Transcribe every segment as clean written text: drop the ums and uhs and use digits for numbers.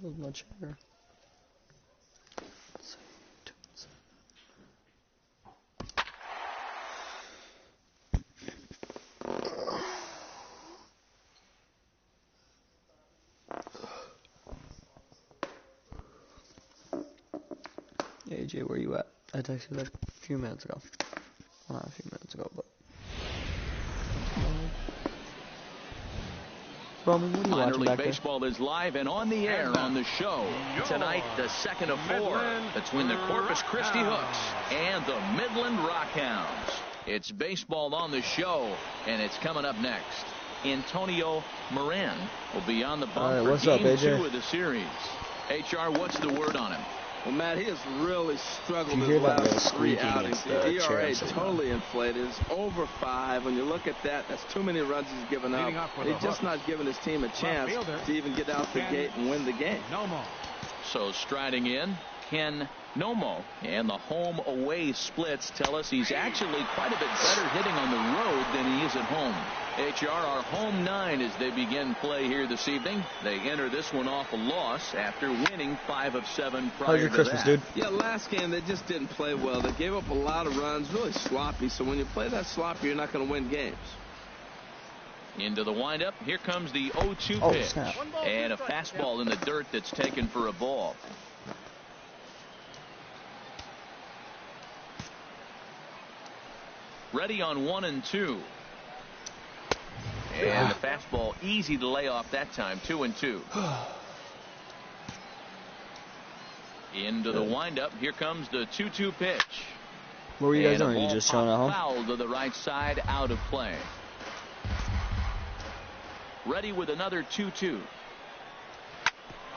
That was my chair. Hey AJ, where you at? I texted you like a few minutes ago. Well, not a few minutes ago, but. Roman, what are you Minor watching League back there? Baseball is live and on the air on the show. Tonight, the second of 4 between the Corpus Christi Hooks and the Midland Rockhounds. It's baseball on the show, and it's coming up next. Antonio Moran will be on the bump for Game 2 of the series. HR, what's the word on him? Well, Matt, he has really struggled his last 3 outings. The ERA totally inflated. It's over 5. When you look at that, that's too many runs he's given up. He's just not giving his team a chance to even get out the gate and win the game. So striding in, Ken Nomo, and the home-away splits tell us he's actually quite a bit better hitting on the road than he is at home. HR, our home 9 as they begin play here this evening. They enter this one off a loss after winning 5 of 7 prior How's your to Christmas, that. dude? Yeah, last game they just didn't play well. They gave up a lot of runs, really sloppy. So when you play that sloppy, you're not going to win games. Into the windup. Here comes the 0-2 pitch. Snap. And a fastball in the dirt that's taken for a ball. Ready on 1 and 2. And the fastball easy to lay off that time. 2 and 2. Into the windup. Here comes the 2-2 pitch. What were you guys doing? You just chilling at home? Foul to the right side, out of play. Ready with another 2-2.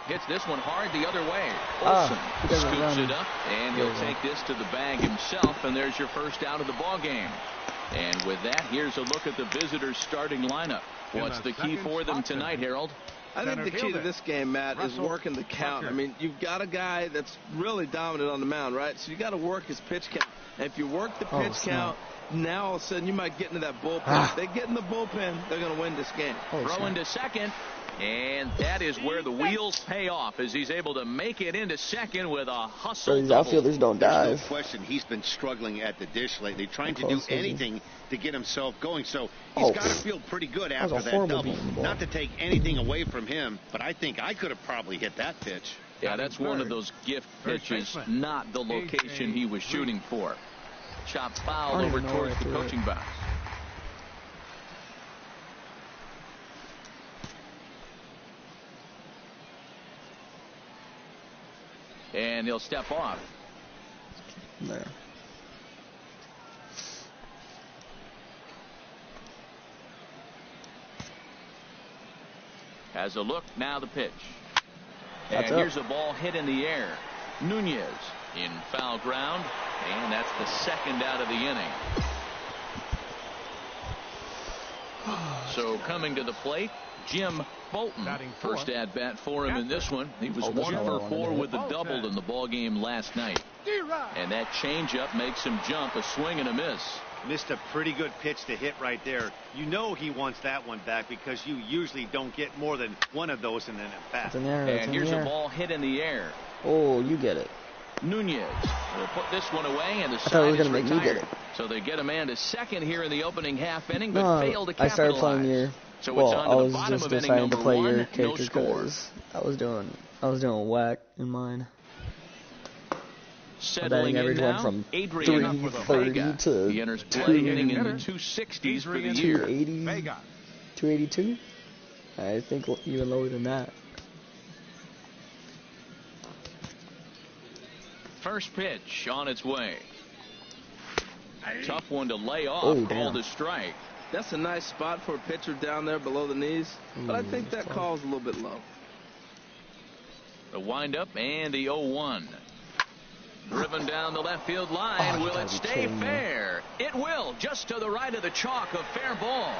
Hits this one hard the other way. Olsen scoops it up, and he'll take this to the bag himself, and there's your first out of the ball game. And with that, here's a look at the visitors' starting lineup. What's the key for them tonight, Harold? I think the key to this game, Matt, is working the count. I mean, you've got a guy that's really dominant on the mound, right? So you got to work his pitch count. And if you work the pitch count, now all of a sudden you might get into that bullpen. If they get in the bullpen, they're going to win this game. Throw into second. And that is where the wheels pay off as he's able to make it into second with a hustle. So these outfielders don't dive. There's no question he's been struggling at the dish lately, trying to do anything to get himself going. So he's got to feel pretty good after that double. Not to take anything away from him, but I think I could have probably hit that pitch. Yeah, that's one of those gift pitches, not the location he was shooting for. Chop foul over towards the coaching box. And he'll step off. There. Has a look, now the pitch. And here's a ball hit in the air. Nunez in foul ground, and that's the second out of the inning. So coming to the plate, Jim Bolton. First at bat for him in this one. He was 1 for 4 with the double in the ball game last night. And that changeup makes him jump, a swing and a miss. Missed a pretty good pitch to hit right there. You know he wants that one back because you usually don't get more than one of those in an at bat. And here's a ball hit in the air. Oh, you get it. Nunez will put this one away, and the side is make me get it. So they get a man to second here in the opening half inning, but fail to capitalize. I started playing your. So well, it's on to the bottom of inning number 1. Your character no score. I was doing whack in mine. Settling in now, from Adrian 330 to he enters play hitting in the 260s for the year. 282. I think even lower than that. First pitch on its way. Tough one to lay off. Called a strike. That's a nice spot for a pitcher down there below the knees, but I think that call's a little bit low. The windup and the 0-1. Driven down the left field line. Will it stay fair? It will, just to the right of the chalk, a fair ball.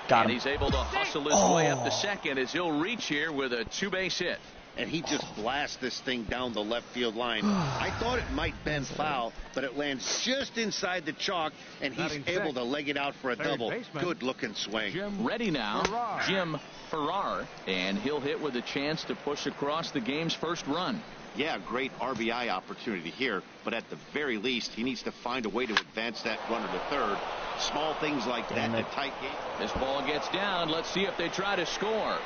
Got him. And he's able to hustle his way up to second as he'll reach here with a 2-base hit. and he just blasts this thing down the left field line. I thought it might bend foul, but it lands just inside the chalk, and he's able to leg it out for a double. Good-looking swing. Ready now, Jim Farrar, and he'll hit with a chance to push across the game's first run. Yeah, great RBI opportunity here, but at the very least, he needs to find a way to advance that runner to third. Small things like that in a tight game. This ball gets down. Let's see if they try to score.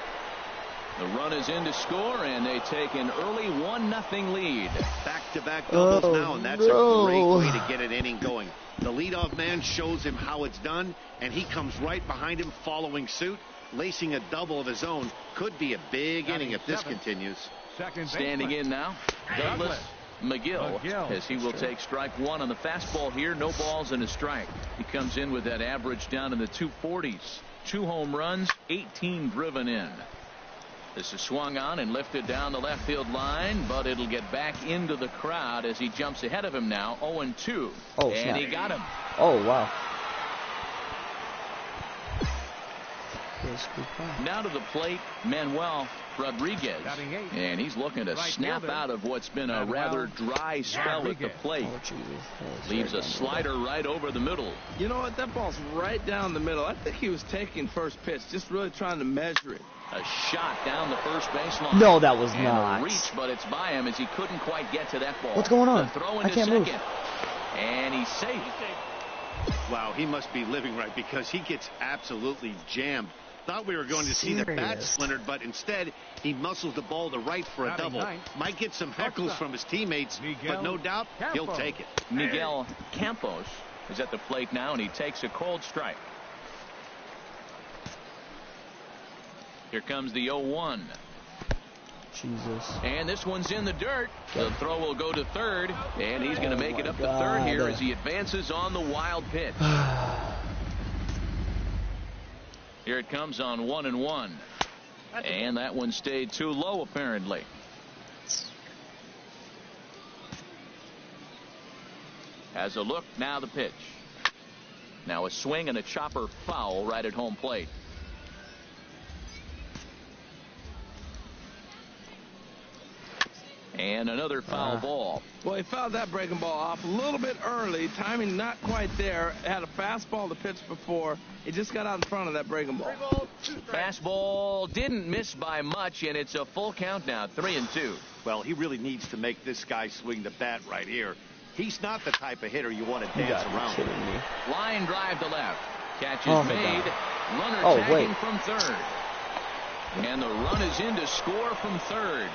The run is in to score, and they take an early 1-0 lead. Back-to-back doubles now, and that's a great way to get an inning going. The leadoff man shows him how it's done, and he comes right behind him following suit, lacing a double of his own. Could be a big inning if this continues. Standing in now, Douglas McGill, as he will take strike one on the fastball here. No balls and a strike. He comes in with that average down in the 240s. 2 home runs, 18 driven in. This is swung on and lifted down the left field line, but it'll get back into the crowd as he jumps ahead of him now. 0-2. Oh, and snap. he got him. Oh, wow. Now to the plate, Manuel Rodriguez, and he's looking to snap out of what's been a rather dry spell at the plate. Leaves a slider right over the middle. You know what? That ball's right down the middle. I think he was taking first pitch, just really trying to measure it. A shot down the first baseline. No, that was and not. A reach, but it's by him as he couldn't quite get to that ball. What's going on? The throw I into can't second. move. And he's safe. Wow, he must be living right because he gets absolutely jammed. Thought we were going to see the bat splintered, but instead he muscles the ball to right for a double. Might get some heckles from his teammates, but no doubt he'll take it. Miguel Campos is at the plate now, and he takes a cold strike. Here comes the 0-1. Jesus. And this one's in the dirt. The throw will go to third, and he's going to make it up to third here as he advances on the wild pitch. Here it comes on 1-1. And that one stayed too low, apparently. Has a look, now the pitch. Now a swing and a chopper foul right at home plate. And another foul ball. Well, he fouled that breaking ball off a little bit early. Timing not quite there. Had a fastball to pitch before. He just got out in front of that breaking ball. Fastball didn't miss by much, and it's a full count now, 3-2. Well, he really needs to make this guy swing the bat right here. He's not the type of hitter you want to dance around. Line drive to left. Catch is made. Runner tagging from third. And the run is in to score from third.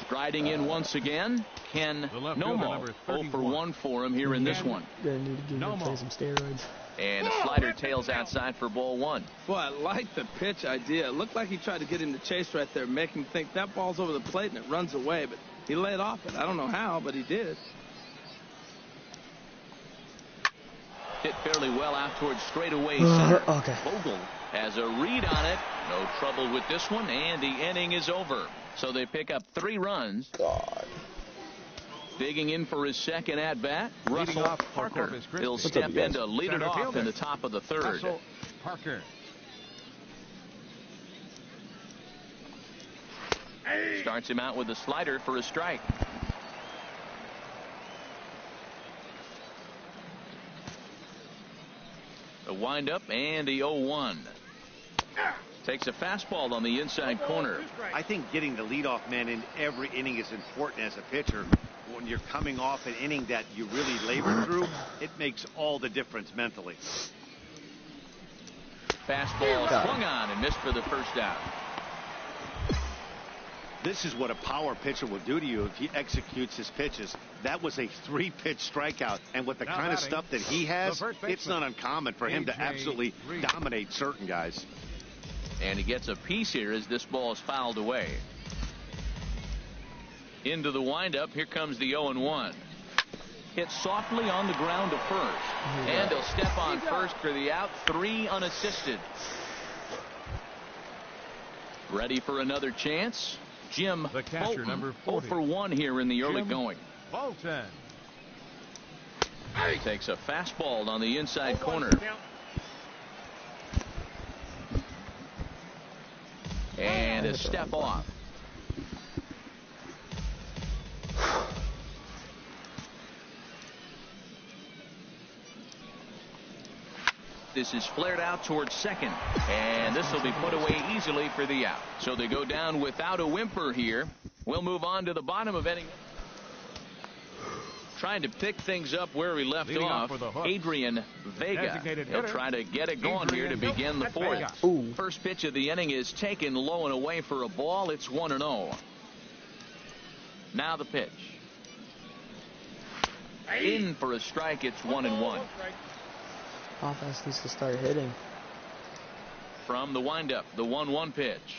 Striding in once again, Ken Nomo. 0 for 1 for him here in this one. Gonna need to give him some steroids. And a slider tails outside for ball one. Boy, I like the pitch idea. It looked like he tried to get him to chase right there, make him think that ball's over the plate and it runs away, but he laid off it. I don't know how, but he did. Hit fairly well out towards straightaway center. Okay. Vogel has a read on it. No trouble with this one, and the inning is over. So they pick up 3 runs. God. Digging in for his second at-bat, Russell Parker. He'll step in to lead it off in the top of the third. Russell Parker. Starts him out with a slider for a strike. The windup and the 0-1. Takes a fastball on the inside corner. I think getting the leadoff man in every inning is important as a pitcher. When you're coming off an inning that you really labor through, it makes all the difference mentally. Fastball swung on and missed for the first out. This is what a power pitcher will do to you if he executes his pitches. That was a 3-pitch strikeout, and with the kind of stuff that he has, it's not uncommon for him to absolutely dominate certain guys. And he gets a piece here as this ball is fouled away. Into the windup. Here comes the 0-1. Hit softly on the ground to first. And he'll step on first for the out. 3 unassisted. Ready for another chance. Jim The catcher, Bolton, number 0 40. for 1 here in the early going. Bolton. Takes a fastball on the inside corner. to step off. This is flared out towards second, and this will be put away easily for the out. So they go down without a whimper here. We'll move on to the bottom of inning. Trying to pick things up where we left off, Adrian Vega. He'll try to get it going here to begin the fourth. First pitch of the inning is taken low and away for a ball. It's 1-0. Now the pitch. In for a strike. It's 1-1. Offense needs to start hitting. From the windup, the 1-1 pitch.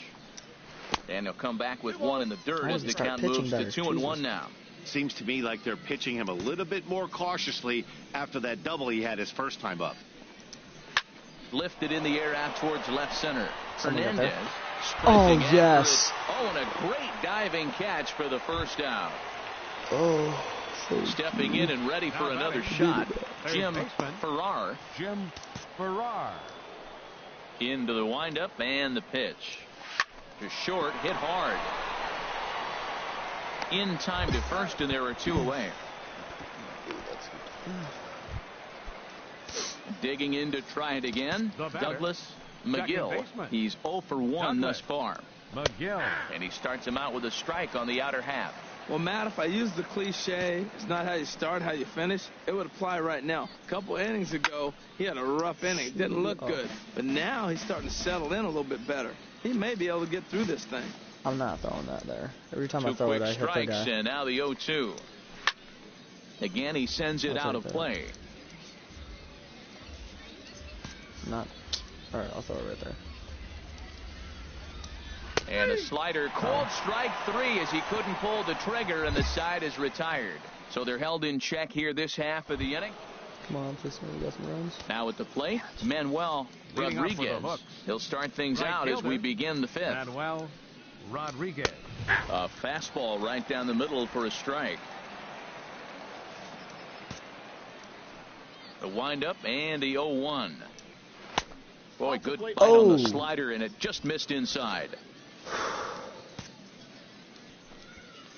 And he'll come back with one in the dirt as the count moves to 2-1 now. Seems to me like they're pitching him a little bit more cautiously after that double he had his first time up. Lifted in the air out towards left center. Hernandez. Oh, yes. Oh, and a great diving catch for the first out. Oh. Stepping in and ready for another shot. Jim Farrar. Into the windup and the pitch. Just short, hit hard. In time to first, and there are two away. Digging in to try it again. Douglas McGill. He's 0 for 1 thus far. And he starts him out with a strike on the outer half. Well, Matt, if I use the cliche, it's not how you start, how you finish, it would apply right now. A couple innings ago, he had a rough inning. Didn't look good. But now he's starting to settle in a little bit better. He may be able to get through this thing. I'm not throwing that there. Every time I throw it, I hit the guy. 2 quick strikes, and now the 0-2. Again, he sends it out of play. All right, I'll throw it right there. And a slider, called strike 3 as he couldn't pull the trigger, and the side is retired. So they're held in check here this half of the inning. Come on, please, we got some runs. Now at the plate, Manuel Rodriguez. He'll start things out as we begin the fifth. Manuel Rodriguez. A fastball right down the middle for a strike. The windup and the 0-1. Boy, good bite on the slider, and it just missed inside.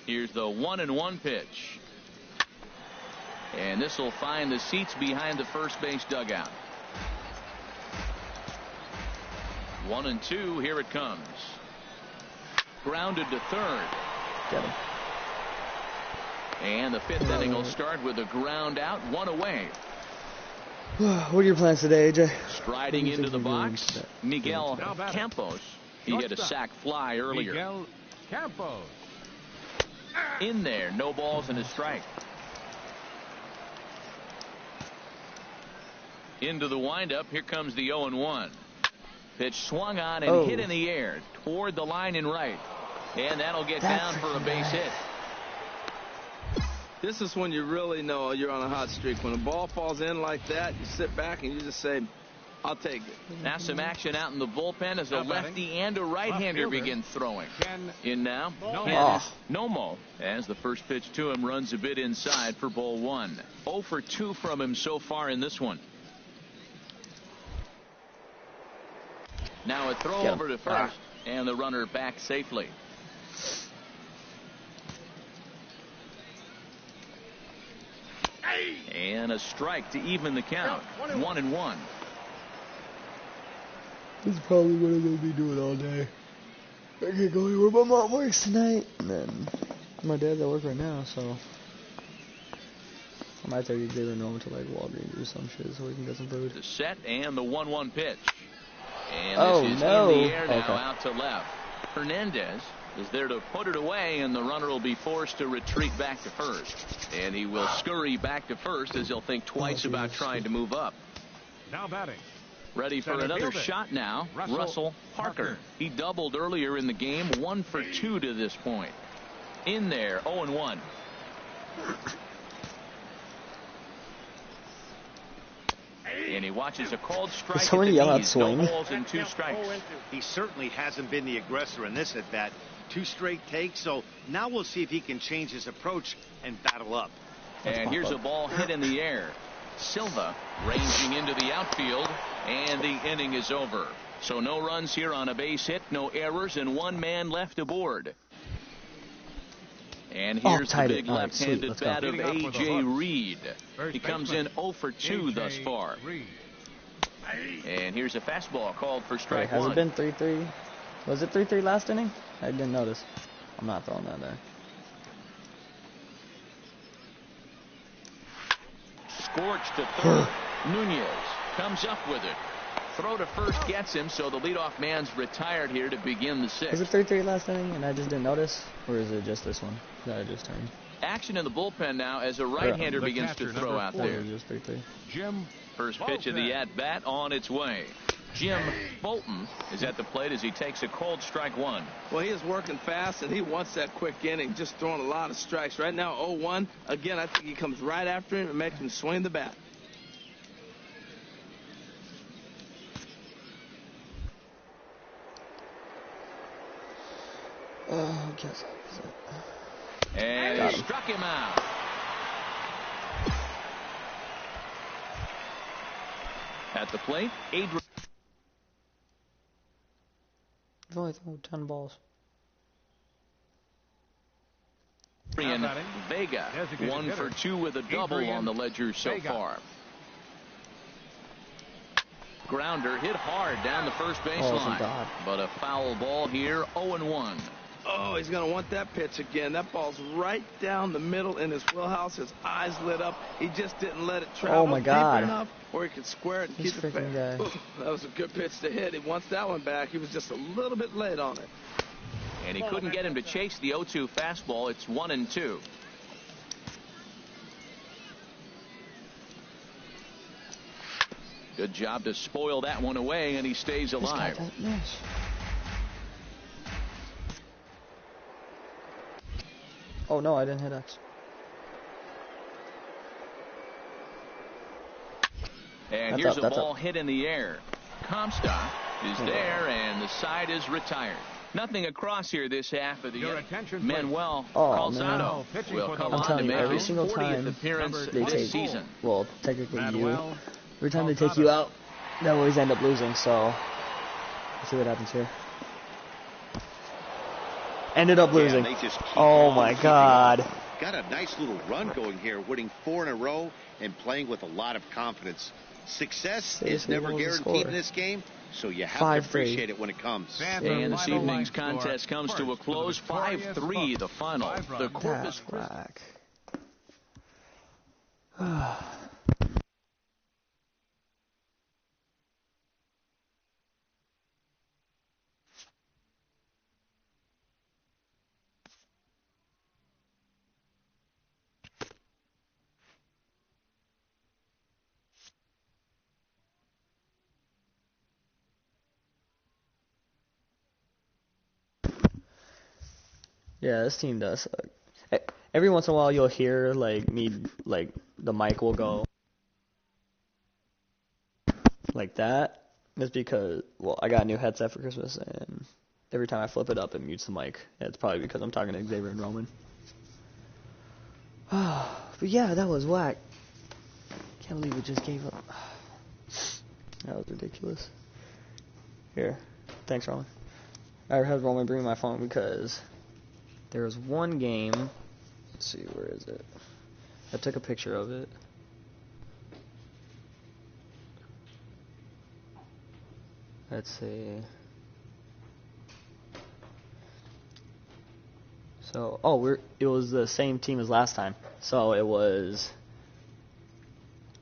Here's the 1-1 pitch. And this will find the seats behind the first base dugout. 1-2. Here it comes. Grounded to third. Get him. And the fifth inning will start with a ground out, 1 away. What are your plans today, AJ? Striding into the box, Miguel Campos. He hit a sac fly earlier. Miguel Campos. In there, no balls and a strike. Into the windup, here comes the 0-1. Pitch swung on and hit in the air toward the line and right. And that'll get down for a base hit. This is when you really know you're on a hot streak. When a ball falls in like that, you sit back and you just say, I'll take it. Now some action out in the bullpen as a lefty and a right-hander begin throwing. In now, Nomo, as the first pitch to him runs a bit inside for ball 1. 0 for 2 from him so far in this one. Now a throw over to first, and the runner back safely. And a strike to even the count. 1-1. This is probably what I'm going to be doing all day. I can't go anywhere. My mom works tonight. And then my dad's at work right now, so I might take Xavier and Norman to like Walgreens or some shit so we can get some food. The set and the 1-1 pitch. And this is in the air now out to left. Hernandez is there to put it away, and the runner will be forced to retreat back to first. And he will scurry back to first as he'll think twice about trying to move up. Now batting. Ready for another shot now. Russell Parker. He doubled earlier in the game. 1 for 2 to this point. In there, 0-1. And he watches a called strike. Somebody yell out swing. No balls and 2 strikes. He certainly hasn't been the aggressor in this at bat. 2 straight takes, so now we'll see if he can change his approach and battle up. And here's a ball hit in the air. Silva ranging into the outfield, and the inning is over. So no runs here on a base hit, no errors, and one man left aboard. And here's the big left-handed bat of A.J. Reed. He comes in 0 for 2 thus far. And here's a fastball called for strike one. Has it been 3-3? Was it 3-3 last inning? I didn't notice. I'm not throwing that there. Scorched to third. Nunez comes up with it. Throw to first gets him, so the leadoff man's retired here to begin the sixth. Was it 3-3 last inning and I just didn't notice? Or is it just this one that I just turned? Action in the bullpen now as a right-hander begins to throw out there. Just 3-3. Jim First pitch of the at-bat on its way. Jim Bolton is at the plate as he takes a cold strike one. Well, he is working fast, and he wants that quick inning, just throwing a lot of strikes. Right now, 0-1. Again, I think he comes right after him and makes him swing the bat. And he struck him out. At the plate, Adrian. I've only thrown 10 balls. Vega, 1 for 2 with a double on the ledger so far. Grounder hit hard down the first baseline, but a foul ball here, 0-1. Oh, he's going to want that pitch again. That ball's right down the middle in his wheelhouse. His eyes lit up. He just didn't let it travel deep enough where he could square it and keep it fair. That was a good pitch to hit. He wants that one back. He was just a little bit late on it. And he couldn't get him to chase the 0-2 fastball. It's 1-2. Good job to spoil that one away, and he stays alive. Oh no, I didn't hit X. And here's a ball hit in the air. Comstock is there, and the side is retired. Nothing across here this half of the inning. Manuel Calzado will come on to make his 40th appearance this season. Well, technically every time they take you out, they always end up losing, so let's see what happens here. Ended up losing. Oh my God. Got a nice little run going here, winning 4 in a row and playing with a lot of confidence. Success is never guaranteed in this game, so you have to appreciate it when it comes. And this evening's contest comes to a close, 5-3 the final. The Corpus Christi. Yeah, this team does suck. Every once in a while you'll hear like the mic will go like that. It's because, well, I got a new headset for Christmas, and every time I flip it up it mutes the mic. It's probably because I'm talking to Xavier and Roman. But yeah, that was whack. Can't believe it just gave up. That was ridiculous. Here, thanks, Roman. I had Roman bring my phone because there was one game. Let's see, where is it? I took a picture of it. Let's see. So, it was the same team as last time. So it was,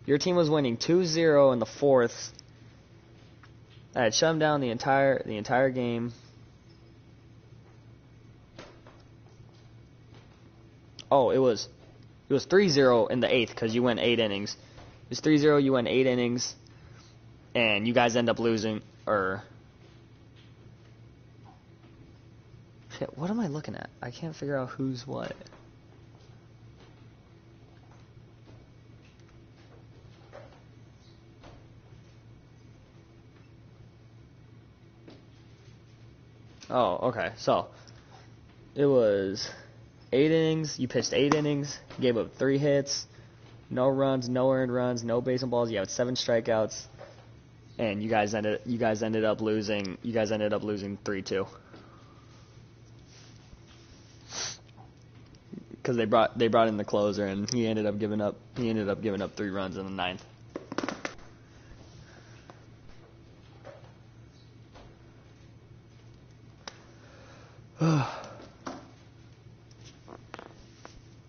your team was winning 2-0 in the fourth. I had shut them down the entire game. Oh, it was 3-0 in the eighth because you went 8 innings. It was 3-0, you went 8 innings, and you guys end up losing, or... Shit, what am I looking at? I can't figure out who's what. Oh, okay, so it was 8 innings, you pitched 8 innings, gave up 3 hits, No runs, no earned runs, no base and balls. You had 7 strikeouts, and you guys ended up losing 3-2. Because they brought in the closer, and he ended up giving up 3 runs in the 9th.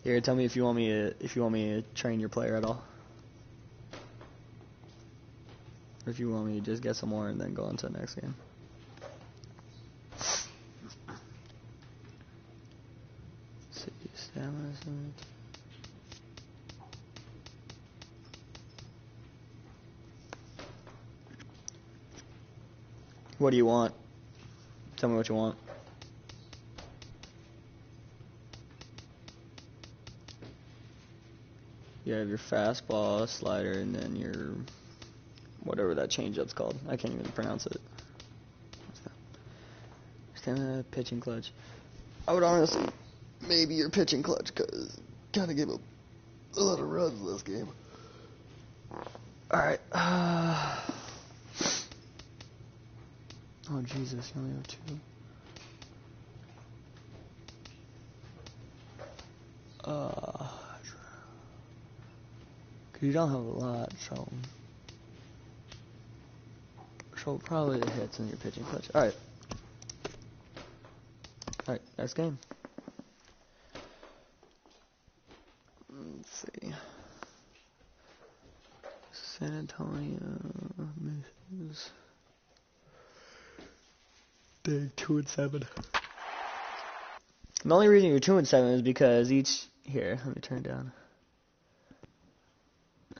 Here, tell me if you want me to train your player at all, or if you want me to just get some more and then go on to the next game. See, stamina. What do you want? Tell me what you want. You have your fastball, slider, and then your whatever that changeup's called. I can't even pronounce it. Stamina, pitching clutch. I would honestly maybe your pitching clutch because kind of gave up a lot of runs this game. All right. Oh Jesus, you only have 2. You don't have a lot, so probably the hits in your pitching clutch. All right, next game. Let's see. San Antonio missions. Day 2-7. The only reason you're 2-7 is because here, let me turn it down.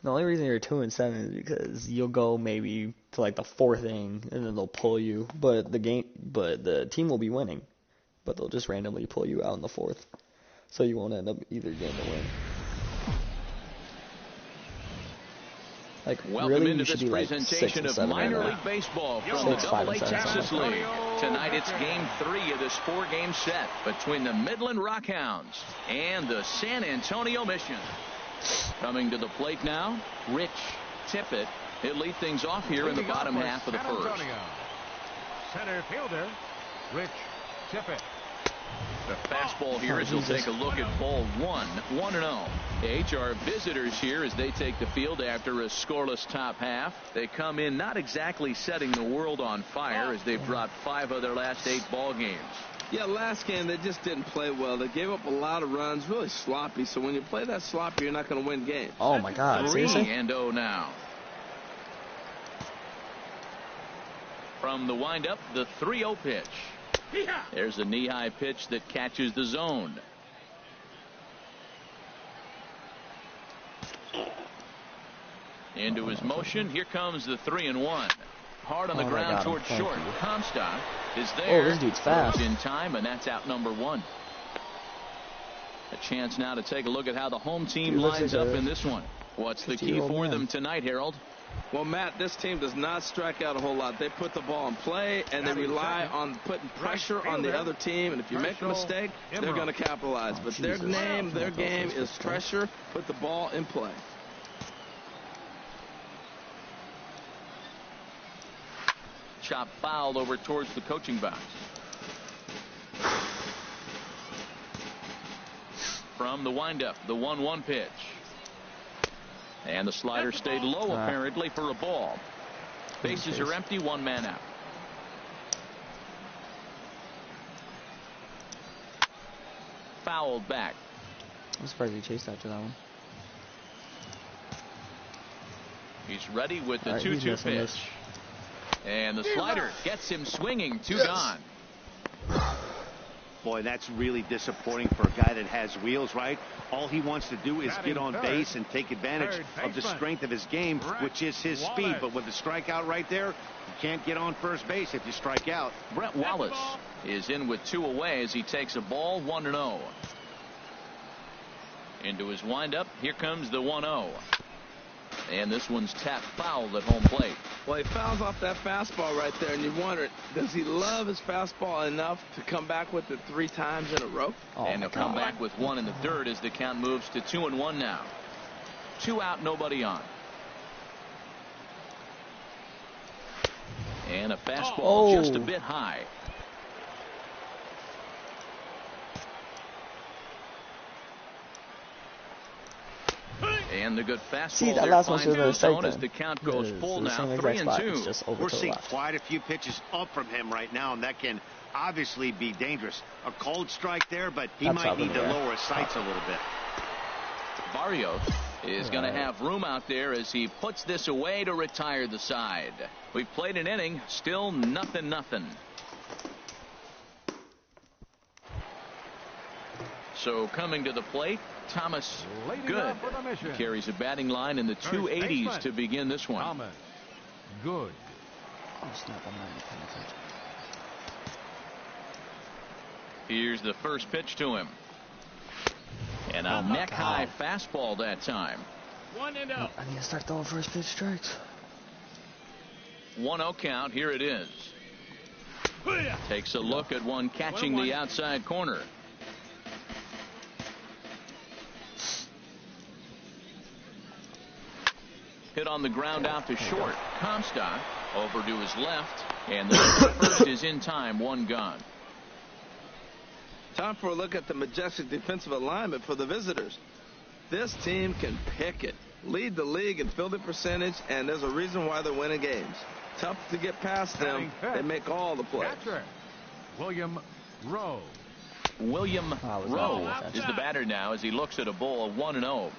The only reason you're 2-7 is because you'll go maybe to like the 4th inning and then they'll pull you, but the team will be winning, but they'll just randomly pull you out in the 4th, so you won't end up either getting the win. Like Welcome really, into you should this be like presentation 6 of and 7 minor right league baseball from 6, the 5, AA and 7, Texas something. League. Tonight it's Game 3 of this 4-game set between the Midland Rockhounds and the San Antonio Missions. Coming to the plate now, Rich Tippett. He'll lead things off here in the bottom half of the first. Center fielder, Rich Tippett. The fastball here as he'll take a look at ball 1, 1-0. HR visitors here as they take the field after a scoreless top half. They come in not exactly setting the world on fire as they've dropped 5 of their last 8 ball games. Yeah, last game they just didn't play well. They gave up a lot of runs, really sloppy. So when you play that sloppy, you're not going to win games. Oh my God! 3-0 now. From the windup, the 3-0 pitch. There's a knee-high pitch that catches the zone. Into his motion. Here comes the 3-1. Hard on the ground towards short. Comstock is there. Oh, this dude's fast. In time, and that's out number 1. A chance now to take a look at how the home team lines up in this one. What's the key for them tonight, Harold? Well, Matt, this team does not strike out a whole lot. They put the ball in play, and they rely on putting pressure on the other team. And if you make a mistake, they're going to capitalize. But their game is pressure, put the ball in play. Chop fouled over towards the coaching box. From the windup, the 1-1 pitch. And the slider stayed low apparently for a ball. Bases are empty, 1 man out. Fouled back. I'm surprised he chased after that one. He's ready with the 2-2 pitch. And the slider gets him swinging. 2 gone. Boy, that's really disappointing for a guy that has wheels, right? All he wants to do is get on base and take advantage of the strength of his game, which is his speed. But with the strikeout right there, you can't get on first base if you strike out. Brett Wallace is in with 2 away as he takes a ball, 1-0. Into his windup. Here comes the 1-0. And this one's tapped foul at home plate. Well, he fouls off that fastball right there, and you wonder, does he love his fastball enough to come back with it 3 times in a row? And he'll come back with 1 in the 3rd as the count moves to 2-1 now. 2 out, nobody on. And a fastball just a bit high. And the good fastball there finds the zone as the count goes full now, 3-2. We're seeing quite a few pitches up from him right now, and that can obviously be dangerous. A cold strike there, but he might need to lower his sights a little bit. Barrios is going to have room out there as he puts this away to retire the side. We've played an inning, still 0-0. So coming to the plate, Thomas Good carries a batting line in the 280s to begin this one. Thomas Good. Here's the first pitch to him. And a neck-high fastball that time. 1-0. I need to start throwing first pitch strikes. 1-0 count. Here it is. Takes a look at one catching the outside corner. Hit on the ground out to short. Comstock over to his left. And the first is in time. 1 gone. Time for a look at the majestic defensive alignment for the visitors. This team can pick it, lead the league in fielding percentage, and there's a reason why they're winning games. Tough to get past them. They make all the plays. William Rowe. William Rowe is the batter now as he looks at a ball of 1-0.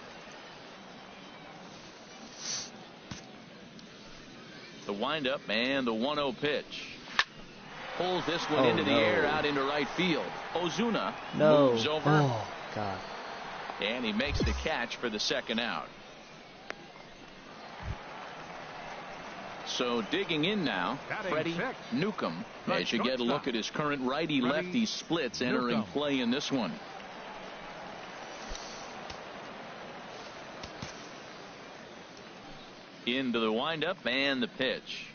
The windup and the 1-0 pitch. Pulls this one into the air out into right field. Ozuna moves over. Oh, God. And he makes the catch for the second out. So digging in now, Freddie Newcomb, as you get a look at his current righty-lefty splits entering play in this one. Into the windup and the pitch.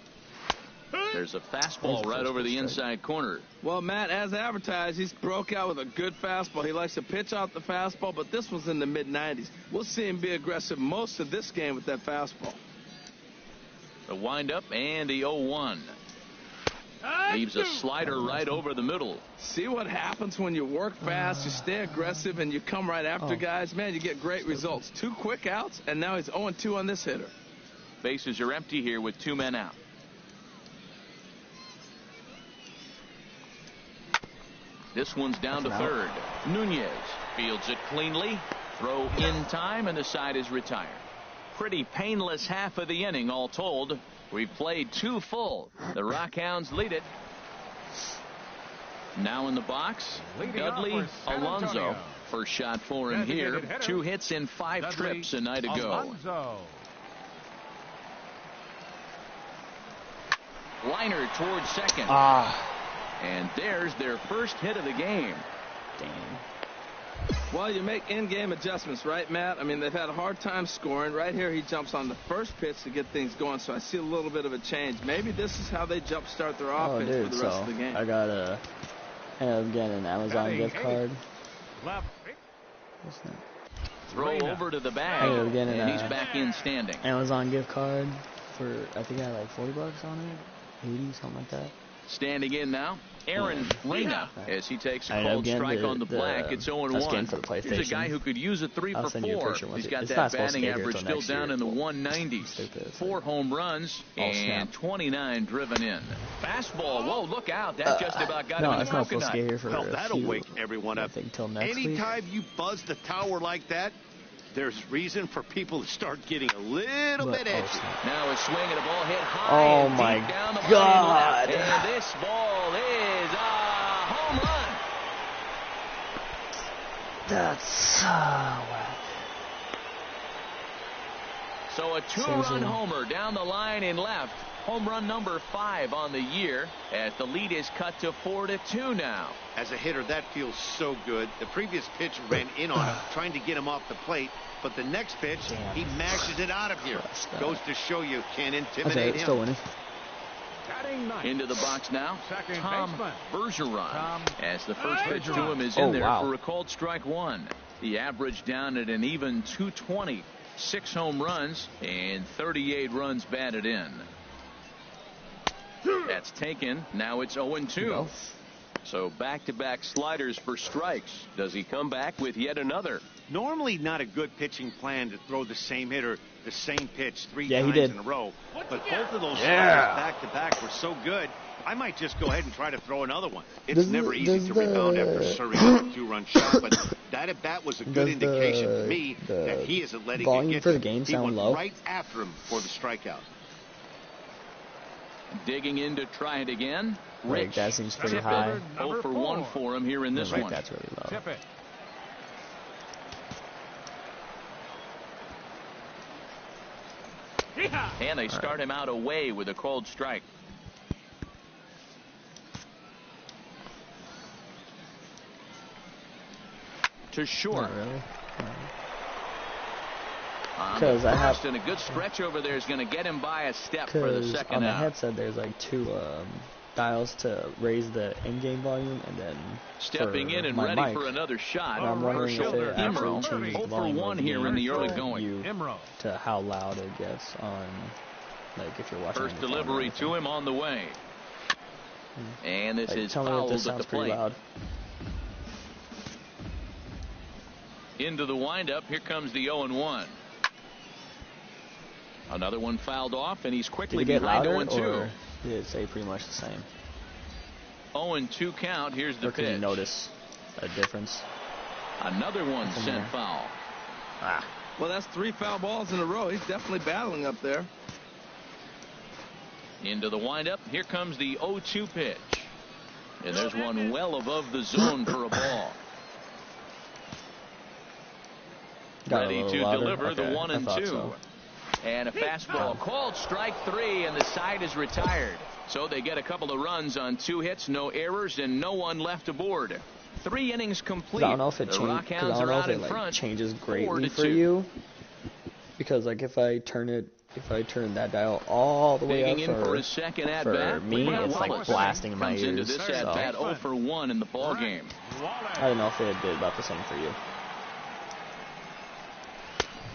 There's a fastball right over the inside corner. Well, Matt, as advertised, he's broke out with a good fastball. He likes to pitch out the fastball, but this one's in the mid-90s. We'll see him be aggressive most of this game with that fastball. The windup and the 0-1. Leaves a slider right over the middle. See what happens when you work fast, you stay aggressive, and you come right after guys? Man, you get great results. 2 quick outs, and now he's 0-2 on this hitter. Bases are empty here with 2 men out. This one's down to third. Nunez fields it cleanly. Throw in time, and the side is retired. Pretty painless half of the inning, all told. We've played 2 full. The Rockhounds lead it. Now in the box, Dudley Alonso. First shot for him here. 2 hits in 5 trips a night ago. Liner towards second. And there's their first hit of the game. Damn. Well, you make in-game adjustments, right, Matt? I mean, they've had a hard time scoring. Right here, he jumps on the first pitch to get things going, so I see a little bit of a change. Maybe this is how they jumpstart their offense for the rest of the game. I got a, I'm getting an Amazon gift card. What's that? Throw over to the bag, and he's back in standing. Amazon gift card for, I think I had like $40 on it, 80, something like that. Standing in now, Aaron Reyna, as he takes a cold strike on the black. It's 0-1. Here's a guy who could use a 3 for 4. He's got that batting average still down in the 190s. 4 home runs and 29 driven in. Fastball. Whoa, look out. That just about got him in the coconut. Well, that'll wake everyone up. Anytime you buzz the tower like that, there's reason for people to start getting a little bit edgy. Now a swing and a ball hit high. Oh my God! And this ball is a home run. That's whack. So a 2-run homer down the line in left. Home run number 5 on the year as the lead is cut to 4-2 now. As a hitter, that feels so good. The previous pitch ran in on him, trying to get him off the plate. But the next pitch, he mashes it out of here. Goes to show you can't intimidate him. Still winning. Into the box now, Tom Bergeron. As the first pitch to him is in there for a called strike 1. The average down at an even 220. 6 home runs and 38 runs batted in. That's taken. Now it's 0-2. So back-to-back sliders for strikes. Does he come back with yet another? Normally not a good pitching plan to throw the same hitter the same pitch 3 times in a row. But both of those sliders back-to-back were so good, I might just go ahead and try to throw another one. It's never easy to rebound after serving up a 2-run shot, but that at-bat was a good indication to me that he isn't letting it get for the to game him. He sound went low? right after him for the strikeout. Digging in to try it again. Wait, Rich. that seems pretty Tip high. it. 0 for 1 for him here in this one. That's really low. Tip it. And they start him out away with a called strike. To short. Really? Because I have and a good stretch over there is going to get him by a step for the second on the out. headset there's like 2 dials to raise the in-game volume, and then stepping in and ready for another shot. And I'm wondering if it actually changes the 0 for volume 1 of the here in the early game going. to how loud it gets on, like if you're watching. First delivery to him on the way. And this is fouled at the plate. Loud. Into the windup. Here comes the 0-1. Another one fouled off, and he's quickly behind 0-2. Did it say pretty much the same? 0-2 count. Here's the or pitch. Can you notice a difference? Another one sent foul. Well, that's 3 foul balls in a row. He's definitely battling up there. Into the windup. Here comes the 0-2 pitch. And there's one well above the zone for a ball. Ready to deliver the 1-2. So. And a fastball called strike 3, and the side is retired. So they get a couple of runs on 2 hits, no errors, and no one left aboard. 3 innings complete. I don't know if it changes greatly for you. Because like if I turn that dial all the way up for his second at bat, me, it's like blasting in my ears. Into this at bat 0 for 1 in the ball game. I don't know if it did about the same for you.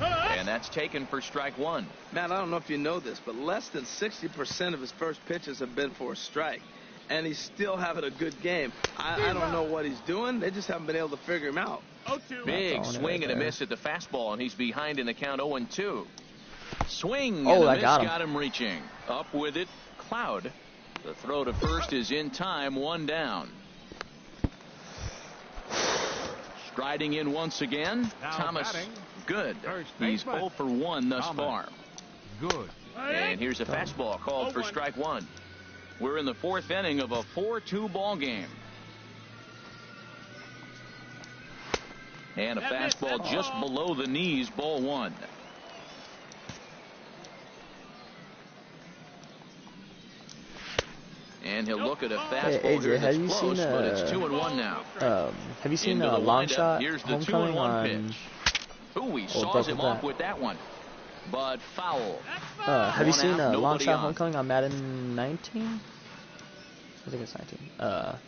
And that's taken for strike 1. Matt, I don't know if you know this, but less than 60% of his first pitches have been for a strike. And he's still having a good game. I don't know what he's doing. They just haven't been able to figure him out. Big swing and a miss at the fastball, and he's behind in the count 0-2. Swing and a miss got him reaching. Up with it, Cloud. The throw to first is in time, 1 down. Striding in once again, Thomas. Good. He's 0 for 1 thus far. Good. And here's a fastball called for strike 1. We're in the 4th inning of a 4-2 ball game. And a fastball just below the knees, ball 1. And he'll look at a fastball here that's close, but it's 2-1 now. Have you seen a long shot Here's the homecoming 2-1 pitch. Ooh, he saws him off with that one. But foul. Have you seen a long shot homecoming on Madden 19? I think it's 19. Have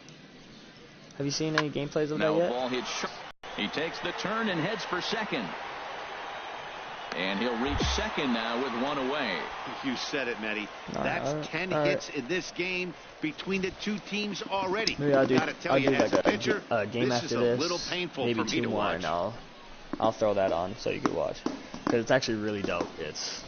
you seen any gameplays of that yet? Ball hit short. He takes the turn and heads for second. And he'll reach second now with 1 away. You said it, Matty. That's 10 hits in this game between the 2 teams already. Maybe I'll do as a pitcher, a game this after is this. A little painful maybe for me 2 to more, watch. and I'll throw that on so you can watch. Because it's actually really dope. It's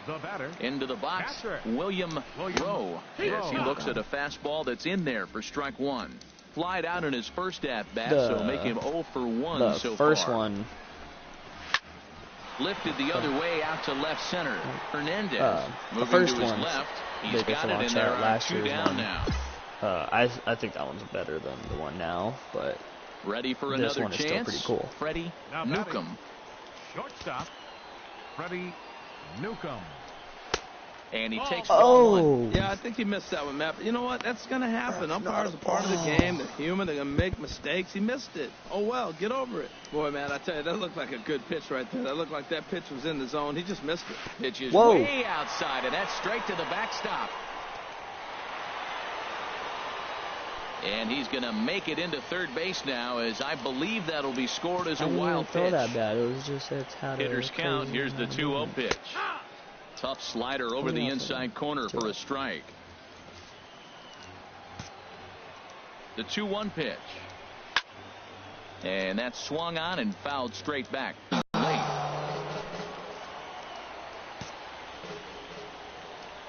the batter. Into the box, William Rowe. Yes, he looks at a fastball that's in there for strike 1. Flied out in his first at-bat, so make him 0 for 1 so far. The first one. Lifted the other way out to left center. Hernandez moving to his left. He's got it in there. Last 2 down now. I think that one's better than the one now, but ready for this another one chance. is still pretty cool. Freddie Newcomb. Shortstop, Freddie Newcomb. And he takes ball 1. Yeah, I think he missed that one, Matt. But you know what? That's going to happen. Umpires are part of the game. They're human. They're going to make mistakes. He missed it. Oh, well, get over it. Boy, man, I tell you, that looked like a good pitch right there. That looked like that pitch was in the zone. He just missed it. Pitch is way outside, and that's straight to the backstop. And he's going to make it into third base now, as I believe that'll be scored as a wild pitch. That bad. It was just hitter's count. Here's the 2-0 pitch. Tough slider over the inside corner for a strike. The 2-1 pitch. And that's swung on and fouled straight back. Late.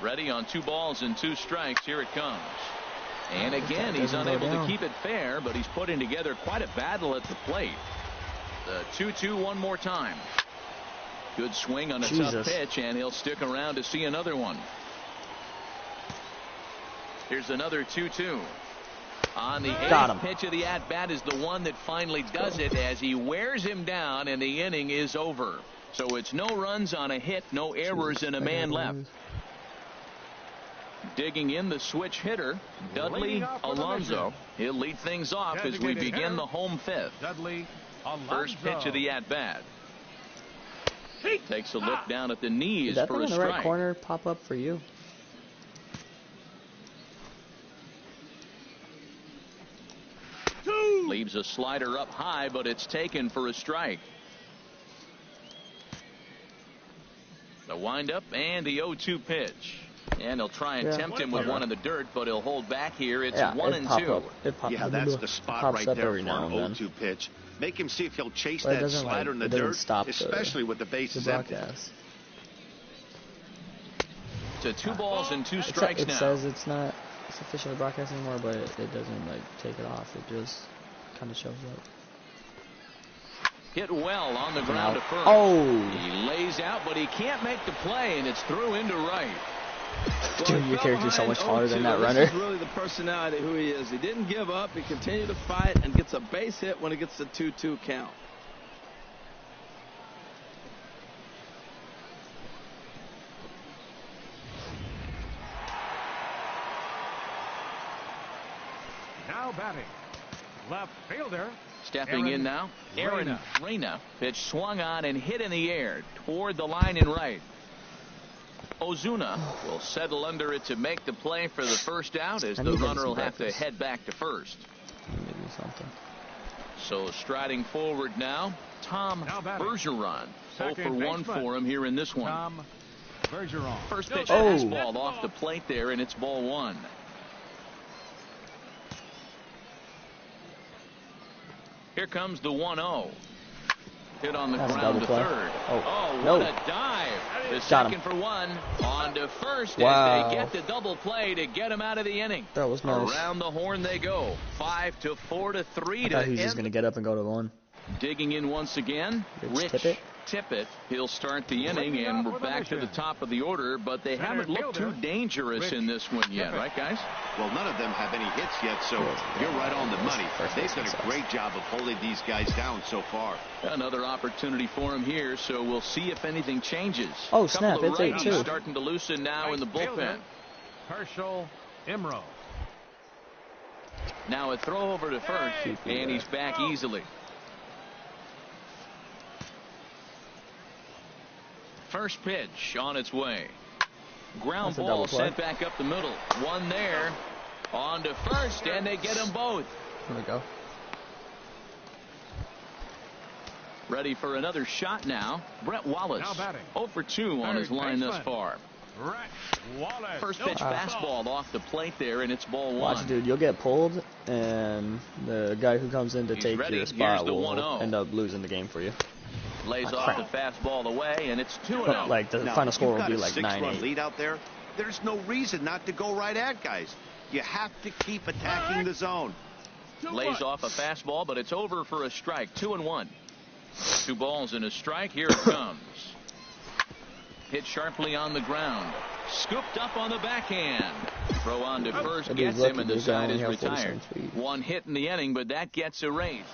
Ready on 2 balls and 2 strikes. Here it comes. And again, he's unable to keep it fair, but he's putting together quite a battle at the plate. The 2-2 one more time. Good swing on a tough pitch, and he'll stick around to see another one. Here's another 2-2. On the 8th pitch of the at-bat is the one that finally does it, as he wears him down, and the inning is over. So it's no runs on a hit, no errors, and a man left. Digging in the switch hitter, Dudley Alonso. He'll lead things off as we begin the home 5th. First pitch of the at-bat. Takes a look down at the knees for a strike. Did that thing in the right corner pop up for you? Leaves a slider up high, but it's taken for a strike. The windup and the 0-2 pitch. And he'll try and tempt him with one in the dirt, but he'll hold back here. It's 1-2. Yeah, that's the spot right there for an 0-2 pitch. Make him see if he'll chase that slider in the dirt, especially with the bases empty. To 2 balls and 2 strikes now. It says it's not officially broadcast anymore, but it doesn't take it off. It just kind of shows up. Hit well on the ground to first. He lays out, but he can't make the play, and it's through into right. Dude, your character's so much taller than that runner. This is really the personality who he is. He didn't give up. He continued to fight and gets a base hit when he gets the 2-2 count. Now batting, left fielder. Stepping in now, Aaron Reyna. Pitch swung on and hit in the air toward the line in right. Ozuna will settle under it to make the play for the first out, as the runner will have to head back to first. So striding forward now, Tom Bergeron. 0 for 1 for him here in this one. Tom Bergeron. First pitch fastball off the plate there, and it's ball 1. Here comes the 1-0. Hit on the ground to third. What a dive. The second for 1. On to first as they get the double play to get him out of the inning. That was nice. Around the horn they go. 5-4 to 3 I thought he was just going to get up and go to 1. Digging in once again, Rich Tippett. He'll start the inning, and we're back to the top of the order, but they haven't looked too dangerous in this one yet, right, guys? Well, none of them have any hits yet, so you're right on the money. They've done a great job of holding these guys down so far. Another opportunity for him here, so we'll see if anything changes. Oh, snap, it's 8-2. Starting to loosen now in the bullpen. Herschel Imro. Now a throw over to first, and he's back easily. First pitch on its way. Ground ball sent back up the middle. One there. On to first, and they get them both. There we go. Ready for another shot now. Brett Wallace. 0 for 2 on his line thus far. First pitch fastball off the plate there, and it's ball 1. Watch, dude, you'll get pulled, and the guy who comes in to take your spot will end up losing the game for you. Lays off the fastball away, and it's 2-0. Like the final score will be like 9-8. You've got a 6-run lead out there. There's no reason not to go right at guys. You have to keep attacking the zone. Lays off a fastball, but it's over for a strike. 2-1. 2 balls and a strike. Here it comes. Hit sharply on the ground. Scooped up on the backhand. Throw on to first gets him, and the side is retired. 1 hit in the inning, but that gets erased.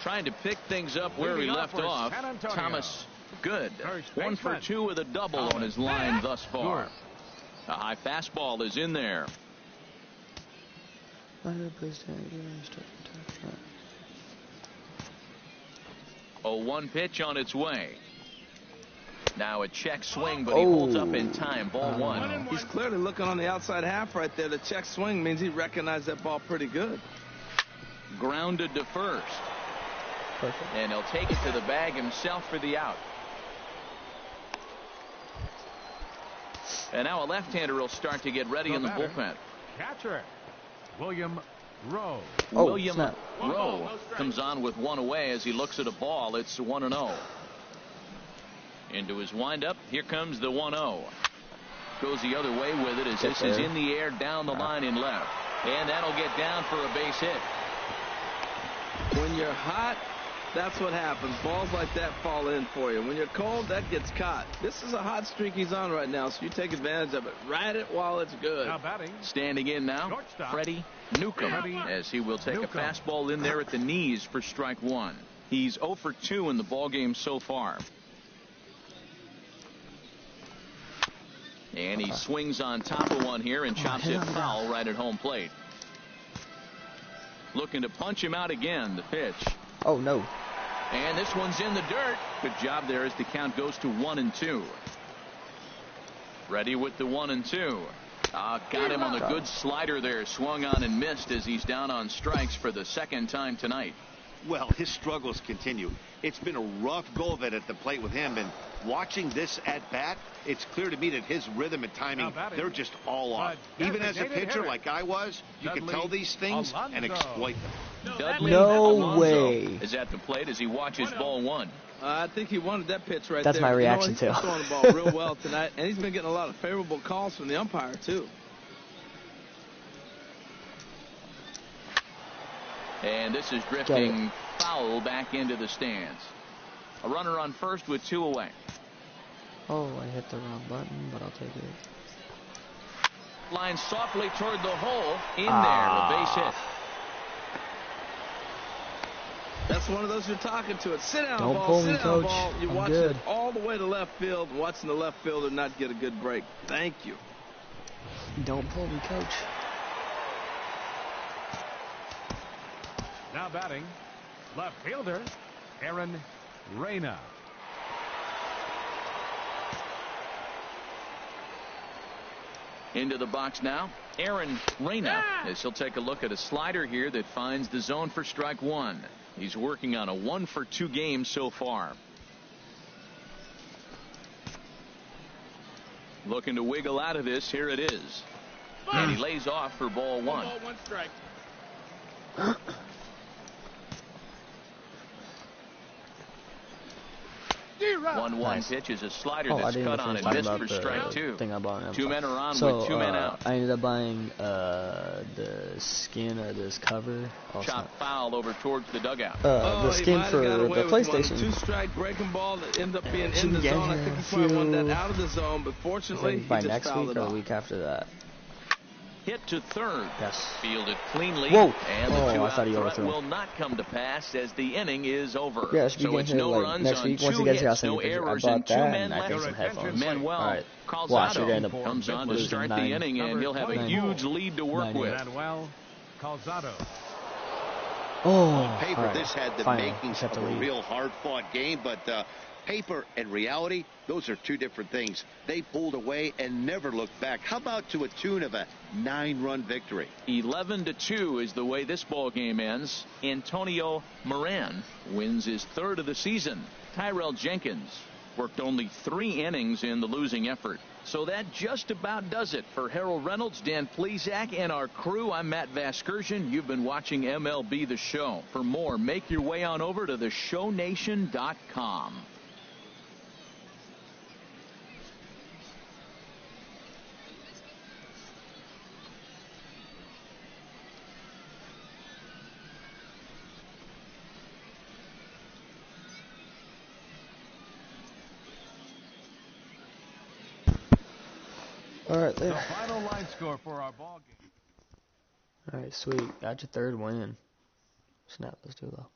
Trying to pick things up where he left off. Thomas Good. 1 for 2 with a double on his line thus far. A high fastball is in there. 0-1 pitch on its way. Now a check swing, but he holds up in time. Ball one. He's clearly looking on the outside half right there. The check swing means he recognized that ball pretty good. Grounded to first. Perfect. And he'll take it to the bag himself for the out. And now a left-hander will start to get ready in the bullpen. Catcher, William Rowe. William Rowe comes on with one away as he looks at a ball. It's 1-0. Into his windup. Here comes the 1-0. Goes the other way with it as this is in the air down the line in left. And that'll get down for a base hit. When you're hot, that's what happens. Balls like that fall in for you. When you're cold, that gets caught. This is a hot streak he's on right now, so you take advantage of it. Ride it while it's good. Now batting. Standing in now, Freddie Newcomb, as he will take a fastball in there at the knees for strike one. He's 0 for 2 in the ballgame so far. And he swings on top of one here and chops it foul right at home plate. Looking to punch him out again. The pitch. Oh, no. And this one's in the dirt. Good job there as the count goes to 1-2. Ready with the 1-2. Got him on the good slider there. Swung on and missed as he's down on strikes for the second time tonight. Well, his struggles continue. It's been a rough go of it at the plate with him, and watching this at bat, it's clear to me that his rhythm and timing, they're just all off. Even as a pitcher like I was, you can tell these things and exploit them. Dudley No way. is at the plate as he watches ball one. I think he wanted that pitch right there. That's my reaction, he's too. been throwing the ball real well tonight, and he's been getting a lot of favorable calls from the umpire, too. And this is drifting foul back into the stands. A runner on first with 2 away. Oh, I hit the wrong button, but I'll take it. Line softly toward the hole. In there, a base hit. That's one of those you're talking to. Sit down, Don't ball. pull Sit me, down, coach. ball. You I'm watch good. it all the way to left field, watching the left fielder not get a good break. Thank you. Don't pull me, coach. Now batting, left fielder, Aaron Reyna. Into the box now, Aaron Reyna, as he'll take a look at a slider here that finds the zone for strike one. He's working on a 1 for 2 game so far. Looking to wiggle out of this. Here it is. And he lays off for ball one. 1 strike. 1-1 pitch is a slider that's cut on and missed for strike two. Two men are on with 2 men out. I ended up buying the skin or this cover. Chop foul over towards the dugout. The skin for the PlayStation. 2-strike breaking ball that ended up being in the zone. I think he probably wanted that out of the zone, but fortunately by he just next fouled week it or off. the week after that. Hit to third. Yes. Fielded cleanly. Whoa. And the I thought he two-out overthrew threat him. will not come to pass as the inning is over. Yeah, it should be so it's getting no here, like, runs next on week. Once 2 he gets here, I'll hits, send no you a picture. I errors, bought and 2 that, men and I left. think some headphones. Manuel All right. Calzado Watch, you're gonna comes on to losing start the 9. inning, and he'll have a 9. huge lead to work with. Manuel Calzado. Oh, Paper, all right. this had the Finally, makings except of the a lead. real hard-fought game, but paper and reality, those are 2 different things. They pulled away and never looked back. How about to a tune of a 9-run victory? 11-2 is the way this ball game ends. Antonio Moran wins his 3rd of the season. Tyrell Jenkins worked only 3 innings in the losing effort. So that just about does it for Harold Reynolds, Dan Plesac, and our crew. I'm Matt Vasgersian. You've been watching MLB The Show. For more, make your way on over to theshownation.com. All right, The there. final line score for our ball game. All right, sweet. Got your 3rd win. Snap, let's do though.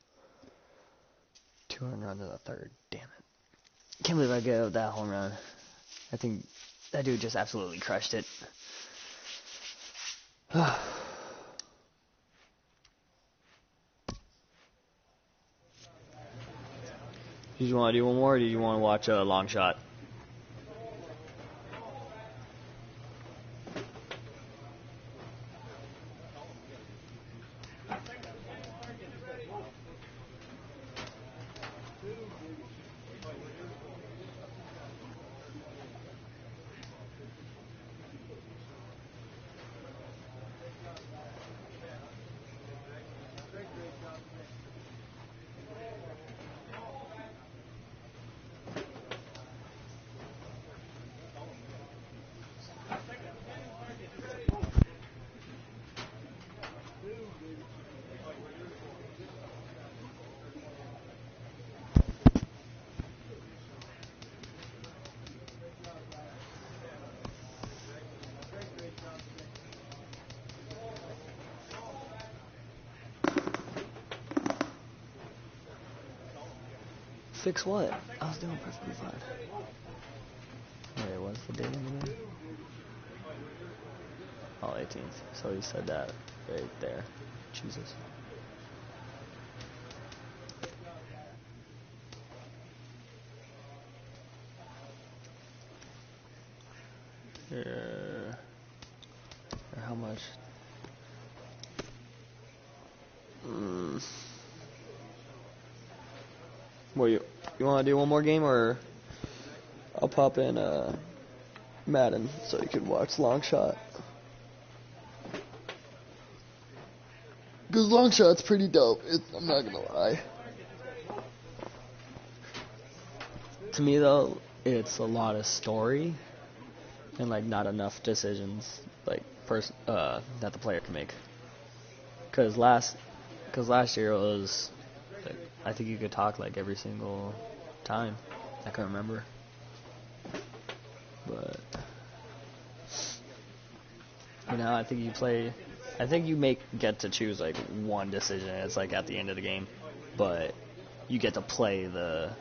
200 run to the 3rd. Damn it! Can't believe I gave up that home run. I think that dude just absolutely crushed it. Did you want to do one more, or do you want to watch a long shot? Fix what? I was doing perfectly fine. Wait, what's the date in there? Oh, 18th. So he said that right there. Jesus. Here. How much? What you want to do one more game, or I'll pop in Madden so you can watch Long Shot. Because Long Shot's pretty dope. I'm not gonna lie. To me though, it's a lot of story and like not enough decisions like that the player can make. Because last year it was like, I think you could talk like every single time. I can't remember. But now I think you get to choose like one decision. It's like at the end of the game, but you get to play the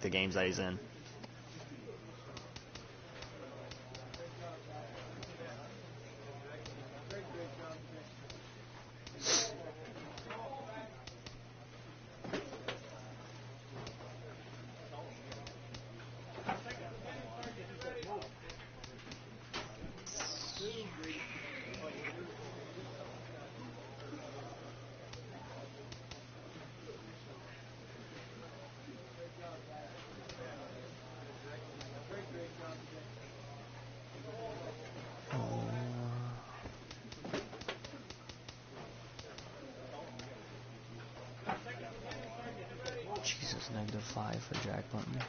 games that he's in. Jesus, -5 for Jack Button.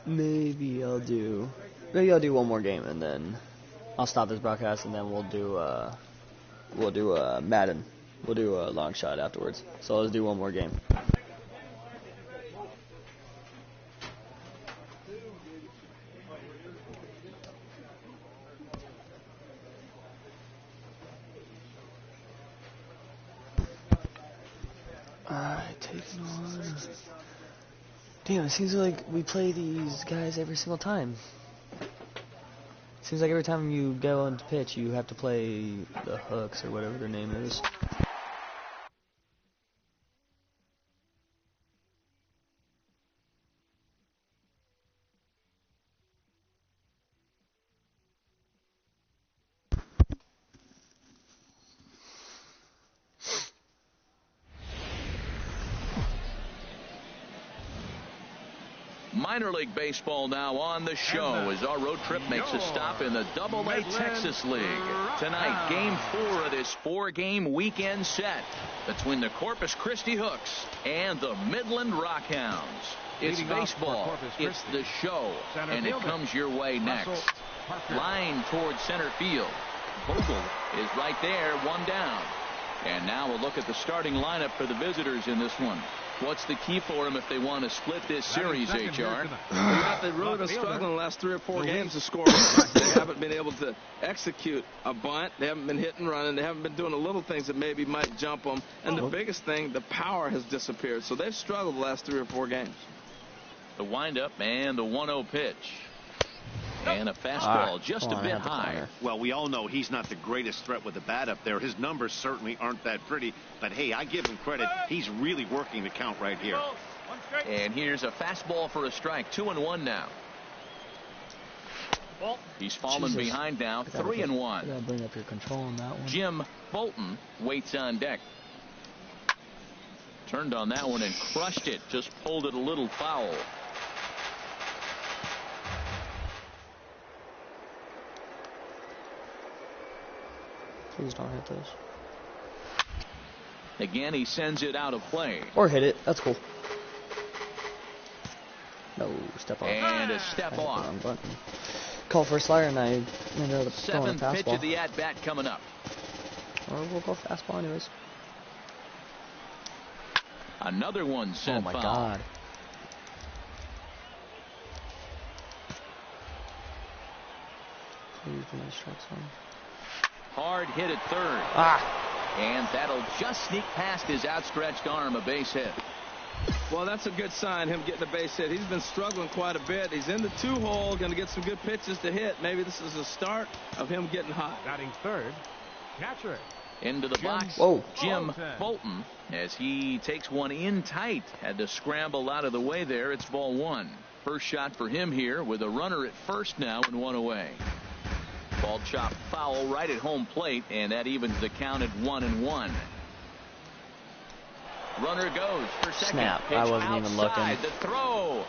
Maybe I'll do one more game and then I'll stop this broadcast and then we'll do Madden. We'll do a Long Shot afterwards. So let's do one more game. Alright, taking on. Damn, it seems like we play these guys every single time. Seems like every time you go into pitch, you have to play the Hooks or whatever their name is. Minor League Baseball now on the show as our road trip makes a stop in the AA Texas League. Tonight, Game 4 of this 4-game weekend set between the Corpus Christi Hooks and the Midland Rockhounds. It's baseball, it's the show, and it comes your way next. Line towards center field. Vogel is right there, one down. And now we'll look at the starting lineup for the visitors in this one. What's the key for them if they want to split this series, HR? They've really been struggling the last 3 or 4 games to score. They haven't been able to execute a bunt. They haven't been hitting, running. They haven't been doing the little things that maybe might jump them. And the biggest thing, the power has disappeared. So they've struggled the last 3 or 4 games. The windup and the 1-0 pitch. And a fastball just a bit high. Well, we all know he's not the greatest threat with the bat up there. His numbers certainly aren't that pretty. But, hey, I give him credit. He's really working the count right here. And here's a fastball for a strike. 2-1 now. He's fallen behind now. 3-1. Gotta bring up your control on that one. Jim Bolton waits on deck. Turned on that one and crushed it. Just pulled it a little foul. Please don't hit this. Again, he sends it out of play. Or hit it. That's cool. No, step off. And a step off. Call for a slider, and I ended up throwing a Seventh fastball. pitch of the at-bat coming up. Or we'll go fastball anyways. Another one sent foul. Oh my god. Please do not strike zone. Hard hit at third. And that'll just sneak past his outstretched arm, a base hit. Well, that's a good sign, him getting a base hit. He's been struggling quite a bit. He's in the 2-hole, going to get some good pitches to hit. Maybe this is the start of him getting hot. Batting third, catcher. Into the box, Jim Bolton, as he takes one in tight. Had to scramble out of the way there. It's ball one. First shot for him here with a runner at first now and one away. Ball chopped foul right at home plate, and that evens the count at 1-1. Runner goes for second. Snap. Pitch I wasn't even looking. The throw.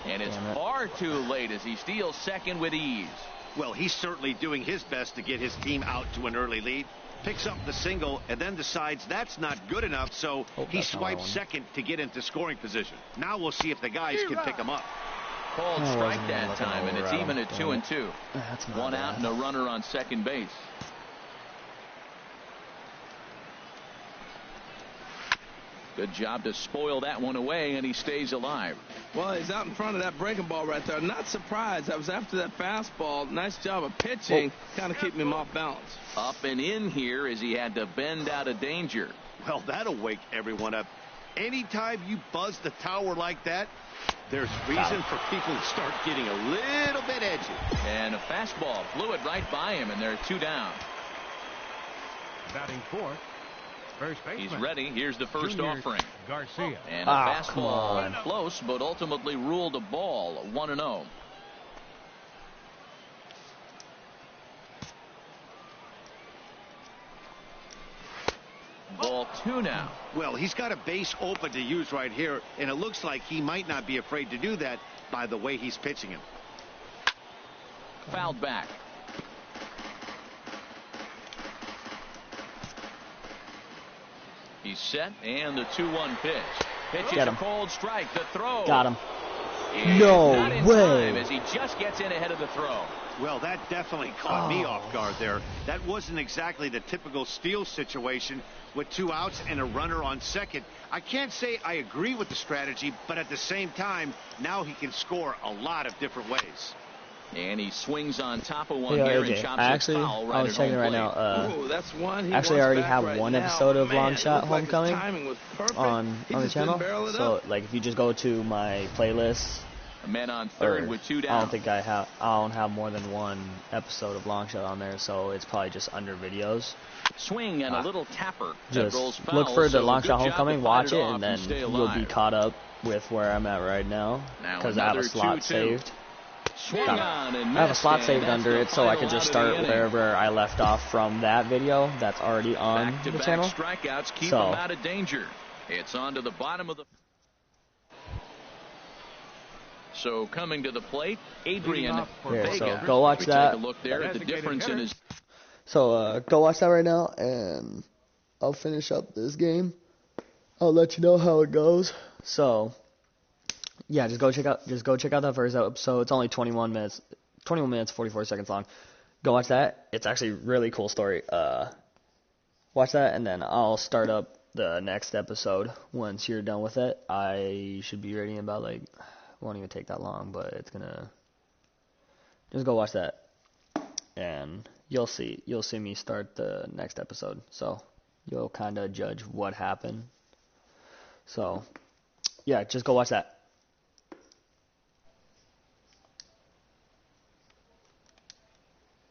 And it's far too late as he steals second with ease. Well, he's certainly doing his best to get his team out to an early lead. Picks up the single and then decides that's not good enough, so he swipes second to get into scoring position. Now we'll see if the guys can pick him up. Called strike that time, and it's even at 2-2. One out and a runner on second base. Good job to spoil that one away, and he stays alive. Well, he's out in front of that breaking ball right there. Not surprised. That was after that fastball. Nice job of pitching, kind of keeping him off balance. Up and in here as he had to bend out of danger. Well, that'll wake everyone up. Anytime you buzz the tower like that, there's reason for people to start getting a little bit edgy. And a fastball flew it right by him, and they're two down. Batting fourth, first baseman. He's ready. Here's the first Junior offering. Garcia. And a fastball close, but ultimately ruled a ball. 1-0. Ball two now. Well, he's got a base open to use right here, and it looks like he might not be afraid to do that by the way he's pitching him. Fouled back. He's set, and the 2-1 pitch. Pitches a cold strike. The throw. Got him. No way. As he just gets in ahead of the throw. Well, that definitely caught me off guard there. That wasn't exactly the typical steal situation with 2 outs and a runner on second. I can't say I agree with the strategy, but at the same time, now he can score a lot of different ways. And he swings on top of one here and chops it foul right I was checking right now. That's one. Actually, I already have right one now. episode of Long Shot like Homecoming on the channel. So, like, if you just go to my playlist, a man on third with 2 down. I don't have more than one episode of Long Shot on there, so it's probably just under videos. Swing and a little tapper. Just rolls foul, look for the Long Shot Homecoming, watch it, off and then you'll be caught up with where I'm at right now, because I have a slot saved. I have a slot saved under it, so I could just start wherever I left off from that video that's already on the channel. Strikeouts keep him out of danger. It's on to the bottom of the. So coming to the plate, Adrian Vega. So go watch that. Take a look there at the difference in his. So go watch that right now, and I'll finish up this game. I'll let you know how it goes. So. Yeah, just go check out that first episode. It's only 21 minutes, 44 seconds long. Go watch that. It's actually a really cool story. Watch that, and then I'll start up the next episode once you're done with it. I should be ready in about won't even take that long, but it's gonna. Just go watch that, and you'll see me start the next episode. So you'll kind of judge what happened. So yeah, just go watch that.